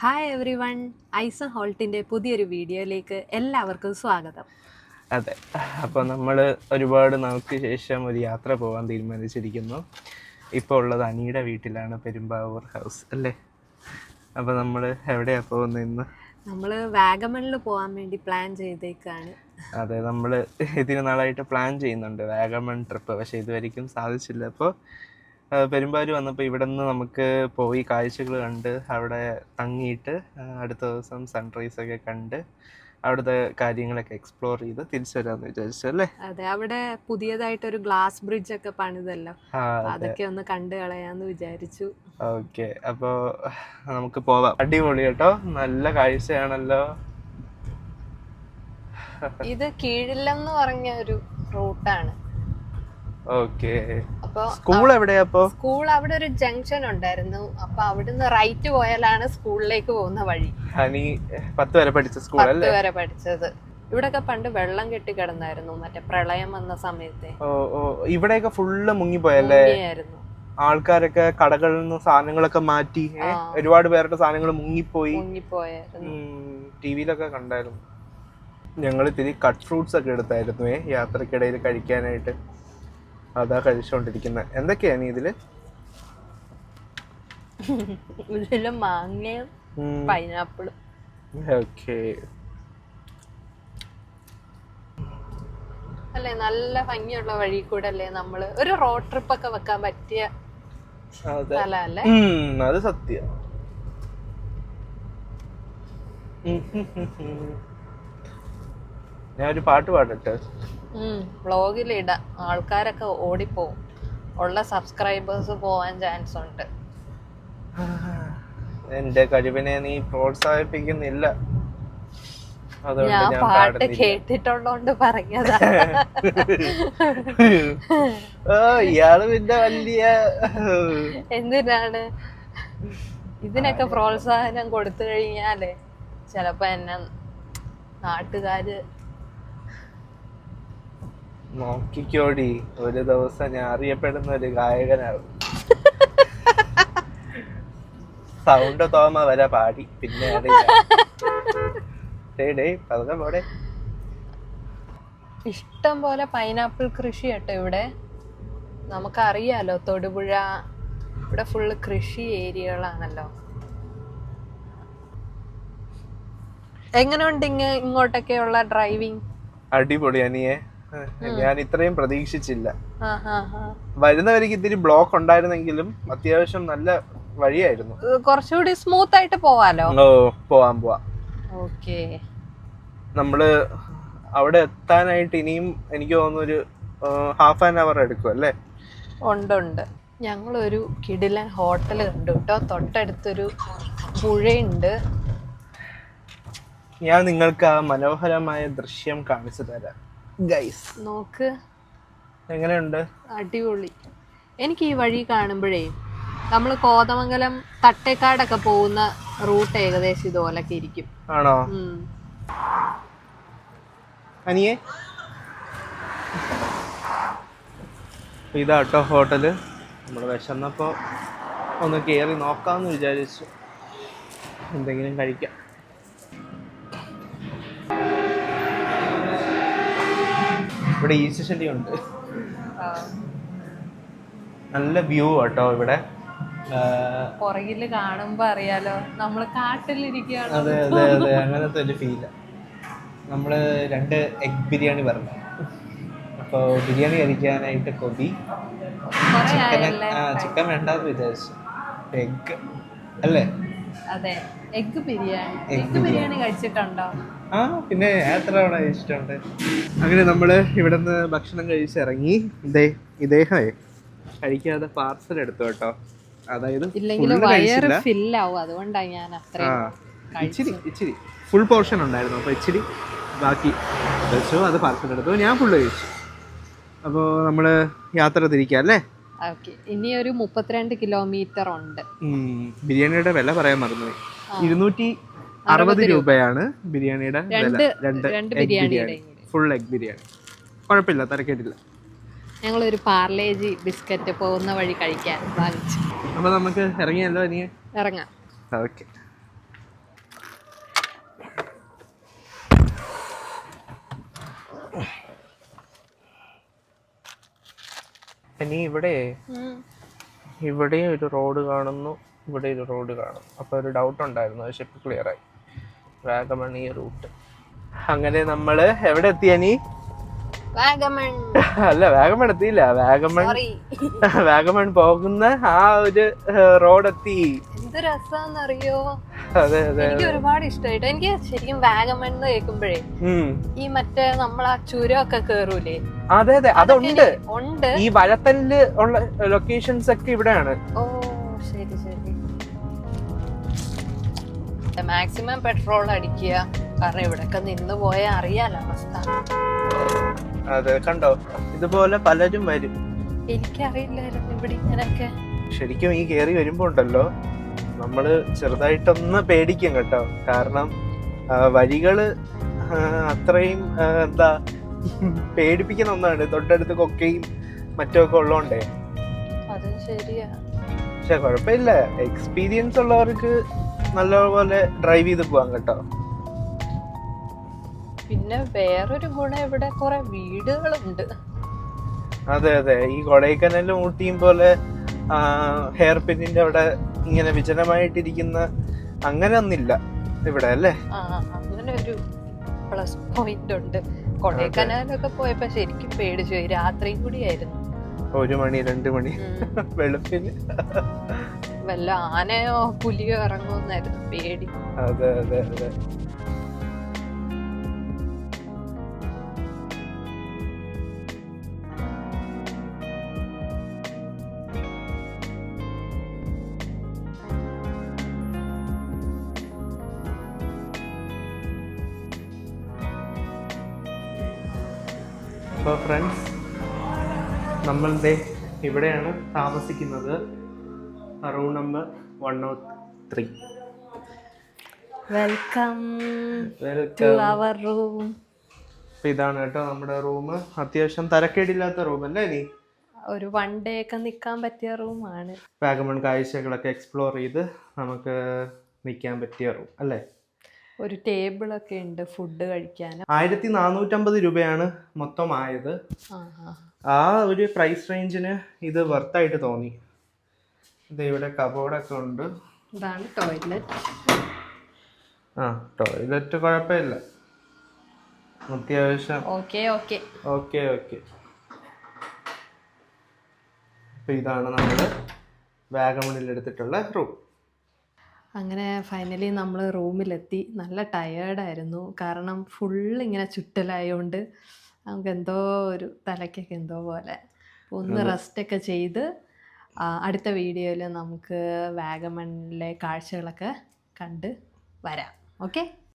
Hi every one, Aison ഹോൾട്ടിൻ്റെ പുതിയൊരു വീഡിയോയിലേക്ക് എല്ലാവർക്കും സ്വാഗതം. അതെ, അപ്പോൾ നമ്മൾ ഒരുപാട് നാൾക്ക് ശേഷം ഒരു യാത്ര പോകാൻ തീരുമാനിച്ചിരിക്കുന്നു. ഇപ്പോൾ ഉള്ളത് അനിയുടെ വീട്ടിലാണ്, പെരുമ്പാവൂർ ഹൗസ് അല്ലേ. അപ്പോൾ നമ്മൾ എവിടെയാണ് പോകുന്നത് ഇന്ന്? നമ്മൾ വാഗമണിൽ പോകാൻ വേണ്ടി പ്ലാൻ ചെയ്തേക്കാണ്. അതെ, നമ്മൾ ഇതിന് നാളായിട്ട് പ്ലാൻ ചെയ്യുന്നുണ്ട് വാഗമൺ ട്രിപ്പ്, പക്ഷേ ഇതുവരെയ്ക്കും സാധിച്ചില്ല. അപ്പോൾ പെരുമ്പാവൂർ വന്നപ്പോൾ ഇവിടെ നിന്ന് നമുക്ക് പോയി കാഴ്ചകൾ കണ്ട് അവിടെ തങ്ങിയിട്ട് അടുത്ത ദിവസം സൺറൈസൊക്കെ കണ്ട് അവിടുത്തെ കാര്യങ്ങളൊക്കെ എക്സ്പ്ലോർ ചെയ്ത് തിരിച്ചു വരാമെന്ന് വിചാരിച്ചു അല്ലേ. അതെ, അവിടെ പുതിയതായിട്ടൊരു ഗ്ലാസ് ബ്രിഡ്ജ് ഒക്കെ പണിതല്ലോ, അതൊക്കെ ഒന്ന് കണ്ടു കളയാന്ന് വിചാരിച്ചു. ഓക്കെ, അപ്പോൾ നമുക്ക് പോവാം. അടിപൊളി കേട്ടോ, നല്ല കാഴ്ചയാണല്ലോ. ഇത് കീഴിലം എന്ന് പറഞ്ഞ ഒരു റൂട്ടാണ്. ഓക്കെ, അപ്പൊ സ്കൂൾ എവിടെയാ? അപ്പൊ സ്കൂൾ അവിടെ ഒരു ജംഗ്ഷൻ ഉണ്ടായിരുന്നു, അപ്പൊ അവിടുന്ന് റൈറ്റ് പോയാലാണ് സ്കൂളിലേക്ക് പോകുന്ന വഴി. ഹനി 10 വരെ പഠിച്ച സ്കൂൾ അല്ലേ? 10 വരെ പഠിച്ചത്. ഇവിടൊക്കെ പണ്ട് വെള്ളം കെട്ടി കിടന്നായിരുന്നു, മറ്റേ പ്രളയം വന്ന സമയത്തെ. ഇവിടെയൊക്കെ ഫുള്ള് മുങ്ങിപ്പോയല്ലേ. ആൾക്കാരൊക്കെ കടകളിൽ നിന്ന് സാധനങ്ങളൊക്കെ മാറ്റി, ഒരുപാട് പേരുടെ സാധനങ്ങൾ മുങ്ങിപ്പോയായിരുന്നു. ടിവിയിലൊക്കെ കണ്ടായിരുന്നു. ഞങ്ങൾ ഇത്തിരി കട്ട് ഫ്രൂട്ട്സ് ഒക്കെ എടുത്തായിരുന്നു യാത്രക്കിടയിൽ കഴിക്കാനായിട്ട്. അതാ കഴിച്ചോണ്ടിരിക്കുന്നത്. എന്തൊക്കെയാണ് ഇതില്? ഇതില് മാങ്ങയും പൈനാപ്പിളും. ഓക്കെ, അല്ലേ, നല്ല ഭംഗിയുള്ള വഴി കൂടെ അല്ലേ നമ്മള് ഒരു റോഡ് ട്രിപ്പ് ഒക്കെ വെക്കാൻ പറ്റിയ സ്ഥലല്ലേ. അത് സത്യം. ഞാൻ ഒരു പാട്ട് പാടട്ടെ? വ്ളോഗിലിടാം, ആൾക്കാരൊക്കെ ഓടിപ്പോവും. ഉള്ള സബ്സ്ക്രൈബേഴ്സ് പോവാൻ ചാൻസ് ഉണ്ട്. എന്റെ കഴിവിനെ നീ പ്രോത്സാഹിപ്പിക്കുന്നില്ല, ഞാൻ പാട്ട് കേട്ടിട്ടുള്ളോണ്ട് പറഞ്ഞതാ. ഇയാള് പിന്നെ വലിയ എന്തിനാണ് ഇതിനൊക്കെ പ്രോത്സാഹനം കൊടുത്തു കഴിഞ്ഞാലേ ചിലപ്പോ എന്നെ നാട്ടുകാര് നോക്കിക്കോടി, ഒരു ദിവസം ഞാൻ അറിയപ്പെടുന്ന ഒരു ഗായകനാവും. സൗണ്ട് തോമ വരെ പാടി, പിന്നെ ഇഷ്ടം പോലെ പൈനാപ്പിൾ കൃഷി കേട്ടോ ഇവിടെ. നമുക്കറിയാലോ, തൊടുപുഴ ഇവിടെ ഫുള്ള് കൃഷി ഏരിയകളാണല്ലോ. എങ്ങനെയുണ്ട് ഇങ്ങോട്ടൊക്കെയുള്ള ഡ്രൈവിംഗ്? അടിപൊളി അനിയെ, ഞാൻ ഇത്രയും പ്രതീക്ഷിച്ചില്ല. വരുന്നവർക്ക് ഇത്തിരി ബ്ലോക്ക് ഉണ്ടായിരുന്നെങ്കിലും അത്യാവശ്യം നല്ല വഴിയായിരുന്നു. കുറച്ചുകൂടി സ്മൂത്ത് ആയിട്ട് പോവാലോ. പോവാം. ഓക്കെ, നമ്മള് അവിടെ എത്താനായിട്ട് ഇനിയും എനിക്ക് തോന്നുന്നു ഒരു ½ എടുക്കും അല്ലേ? ഉണ്ട്. ഞങ്ങളൊരു കിടിലൻ ഹോട്ടൽ കണ്ടു കേട്ടോ, തൊട്ടടുത്തൊരു പുഴയുണ്ട്. ഞാൻ നിങ്ങൾക്ക് ആ മനോഹരമായ ദൃശ്യം കാണിച്ചു തരാം ഗൈസ്. നോക്ക്, എങ്ങനെയുണ്ട്? അടിപൊളി. എനിക്ക് ഈ വഴി കാണുമ്പോഴേ നമ്മൾ കോതമംഗലം തട്ടേക്കാടൊക്കെ പോകുന്ന റൂട്ട് ഏകദേശം ഇതുപോലൊക്കെ ഇരിക്കും. ആണോ അനിയെ? ഇതാട്ടോ ഹോട്ടല്. നമ്മൾ വിശന്നപ്പോ ഒന്ന് കയറി നോക്കാന്ന് വിചാരിച്ചു, എന്തെങ്കിലും കഴിക്കാം. ഇവിടെ ഈസ്റ്റ് ശല്യം ഉണ്ട്. നല്ല വ്യൂ കേട്ടോ ഇവിടെ. പുറകില് കാണുമ്പോ അറിയാലോ നമ്മള് കാട്ടിലിരിക്കുകയാണ്. അതെ, അങ്ങനത്തെ ഒരു ഫീല്. നമ്മള് 2 എഗ് ബിരിയാണി പറഞ്ഞു. അപ്പോൾ ബിരിയാണി കഴിക്കാനായിട്ട് കൊതി. ചിക്കൻ വേണ്ടാന്ന് വിചാരിച്ചു. എഗ് അല്ലേ? അതെ, എഗ് ബിരിയാണി കഴിച്ചിട്ടുണ്ടോ? പിന്നെ എത്ര തവണ കഴിച്ചിട്ടുണ്ട്. അങ്ങനെ നമ്മള് ഇവിടുന്ന് ഭക്ഷണം കഴിച്ചിറങ്ങി. ഇദ്ദേഹമേ കഴിക്കാതെ പാർസൽ എടുത്തു കേട്ടോ. അതായത് ഇച്ചിരി ഫുൾ പോർഷൻ ഉണ്ടായിരുന്നു, അപ്പൊ ഇച്ചിരി ബാക്കി വെച്ചു. അത് പാർസൽ എടുത്തു, ഞാൻ ഫുള്ള് കഴിച്ചു. അപ്പോൾ നമ്മള് യാത്ര തിരിക്കാം അല്ലേ? ഇനി ഒരു 32 കിലോമീറ്റർ ഉണ്ട്. ബിരിയാണിയുടെ വില പറയാൻ മറന്നുപോയി. 260 രൂപയാണ് ബിരിയാണിയുടെ വില. 2 ബിരിയാണി, ഫുൾ എഗ് ബിരിയാണി. കുഴപ്പമില്ല, തിരക്കേട്ടില്ല. ഞങ്ങളൊരു പാർലേജി ബിസ്ക്കറ്റ് പോകുന്ന വഴി കഴിക്കാൻ വാങ്ങിച്ചു. അപ്പൊ നമുക്ക് ഇറങ്ങിയല്ലോ. ഇറങ്ങാം. ഓക്കെ, ഇനി ഇവിടെ ഒരു റോഡ് കാണുന്നു, ഇവിടെ ഒരു റോഡ് കാണുന്നു. അപ്പോൾ ഒരു ഡൗട്ട് ഉണ്ടായിരുന്നു, പക്ഷെ ഇപ്പം ക്ലിയർ ആയി. വാഗമൺ ഈ റൂട്ട്. അങ്ങനെ നമ്മൾ എവിടെ എത്തിയനി? വാഗമൺ. അല്ല, വാഗമൺ എത്തിയില്ല. വാഗമൺ പോകുന്ന ആ ഒരു റോഡ് എത്തി. എന്ത് രസാന്നറിയോ? അതെ അതെ, എനിക്ക് ഒരുപാട് ഇഷ്ടമായിട്ട്. എനിക്ക് ശരിക്കും വാഗമൺ എന്ന് കേൾക്കുമ്പോഴേ ഈ മറ്റേ നമ്മളാ ചുരമൊക്കെ കേറൂലേ? അതെ അതെ, അതുണ്ട്. ഉണ്ട്. ഈ വഴത്തലില് ഉള്ള ലൊക്കേഷൻസ് ഒക്കെ ഇവിടെയാണ്. ഓ ശരി ശരി. മാക്സിമം പെട്രോൾ അടിക്കുക, കാരണം ഇവിടൊക്കെ നിന്ന് പോയാൽ അറിയാലോ അവസ്ഥ. അതെ, കണ്ടോ, ഇതുപോലെ പലരും വരും. എനിക്കറിയില്ലായിരുന്നു ഇവിടെ ഇങ്ങനെയൊക്കെ. ശരിക്കും ഈ കേറി വരുമ്പോ ഉണ്ടല്ലോ, നമ്മള് ചെറുതായിട്ടൊന്ന് പേടിക്കും കേട്ടോ. കാരണം വഴികള് അത്രയും എന്താ പേടിപ്പിക്കുന്ന ഒന്നാണ്. തൊട്ടടുത്ത് കൊക്കയും മറ്റൊക്കെ ഉള്ളോണ്ടേ. അത് ശരിയാ. പക്ഷെ കുഴപ്പമില്ല, എക്സ്പീരിയൻസ് ഉള്ളവർക്ക് നല്ലപോലെ ഡ്രൈവ് ചെയ്ത് പോവാം കേട്ടോ. പിന്നെ വേറൊരു ഗുണം, ഇവിടെ കുറെ വീടുകളുണ്ട്. അതെ അതെ, ഈ കൊടൈക്കനാലും ഊട്ടിയും പോലെ ഹെയർ പിന്നിന്റെ അവിടെ ഇങ്ങനെ വിജനമായിട്ടിരിക്കുന്ന അങ്ങനെ ഒന്നില്ല ഇവിടെ, അല്ലേ? അങ്ങനെ ഒരു പ്ലസ് പോയിന്റ് ഉണ്ട്. കൊടൈക്കനാലൊക്കെ പോയപ്പോ ശരിക്കും പേടിച്ചു പോയി. രാത്രിയും കൂടിയായിരുന്നു. 1 മണി 2 മണി വെളുപ്പിന് വല്ല ആനയോ പുലിയോ ഇറങ്ങുമെന്നായിരുന്നു പേടി. അതെ അതെ അതെ. അപ്പോൾ ഫ്രണ്ട്സ്, നമ്മളുടെ ഇവിടെയാണ് താമസിക്കുന്നത്. Room number 103. Welcome to our room. അപ്പോൾ ഇതാണ് കേട്ടോ നമ്മുടെ റൂം. അത്യാവശ്യം തരക്കേടില്ലാത്ത റൂം അല്ലേ? നീ ഒരു 1 ഡേ ഒക്കെ നിൽക്കാൻ പറ്റിയ റൂമാണ്. വാഗമൺ കാഴ്ചകളൊക്കെ എക്സ്പ്ലോർ ചെയ്ത് നമുക്ക് നിൽക്കാൻ പറ്റിയ റൂം അല്ലേ? ഒരു ടേബിളൊക്കെ ഉണ്ട് ഫുഡ് കഴിക്കാൻ. 1450 രൂപയാണ് മൊത്തം ആയത്. ആ ഒരു പ്രൈസ് റേഞ്ചിന് ഇത് വർത്തായിട്ട് തോന്നി. ഇത് ഇവിടെ കബോർഡൊക്കെ ഉണ്ട്. ഇതാണ് ടോയ്ലറ്റ്. ടോയ്ലറ്റ് കുഴപ്പമില്ല, അത്യാവശ്യം ഓക്കെ ഓക്കെ ഓക്കെ ഓക്കെ. അപ്പോൾ ഇതാണ് നമ്മൾ വാഗമണിൽ എടുത്തിട്ടുള്ള റൂം. അങ്ങനെ ഫൈനലി നമ്മൾ റൂമിലെത്തി. നല്ല ടയേർഡായിരുന്നു, കാരണം ഫുള്ള് ഇങ്ങനെ ചുറ്റലായതുകൊണ്ട് നമുക്ക് എന്തോ ഒരു തലയ്ക്കൊക്കെ എന്തോ പോലെ. ഒന്ന് റെസ്റ്റൊക്കെ ചെയ്ത് അടുത്ത വീഡിയോയിൽ നമുക്ക് വാഗമണിലെ കാഴ്ചകളൊക്കെ കണ്ട് വരാം. ഓക്കെ.